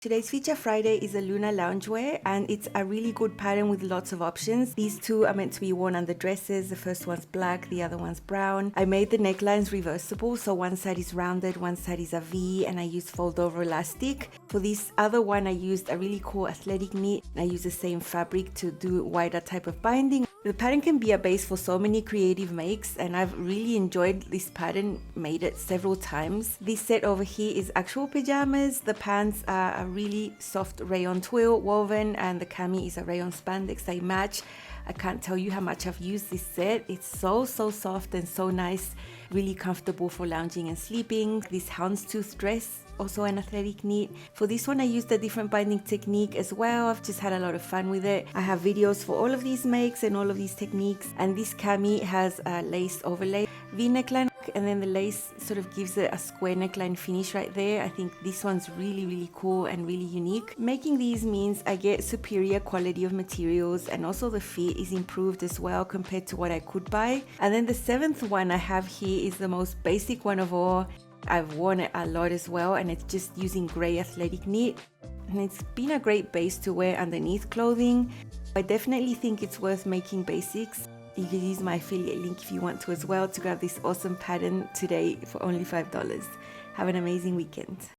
Today's feature Friday is a Luna loungewear, and it's a really good pattern with lots of options. These two are meant to be worn under dresses. The first one's black, the other one's brown. I made the necklines reversible, so one side is rounded, one side is a V, and I used fold over elastic. For this other one, I used a really cool athletic knit. I used the same fabric to do wider type of binding. The pattern can be a base for so many creative makes, and I've really enjoyed this pattern, made it several times. This set over here is actual pajamas. The pants are a really soft rayon twill woven, and the cami is a rayon spandex. They match. I can't tell you how much I've used this set. It's so soft and so nice, really comfortable for lounging and sleeping. This houndstooth dress, also an athletic knit. For this one I used a different binding technique as well. I've just had a lot of fun with it. I have videos for all of these makes and all of these techniques. And this cami has a lace overlay V neckline, and then the lace sort of gives it a square neckline finish right there. I think this one's really cool and really unique. Making these means I get superior quality of materials, and also the fit is improved as well compared to what I could buy. And then the seventh one I have here is the most basic one of all. I've worn it a lot as well, and it's just using grey athletic knit, and it's been a great base to wear underneath clothing. I definitely think it's worth making basics. You can use my affiliate link if you want to as well to grab this awesome pattern today for only $5. Have an amazing weekend.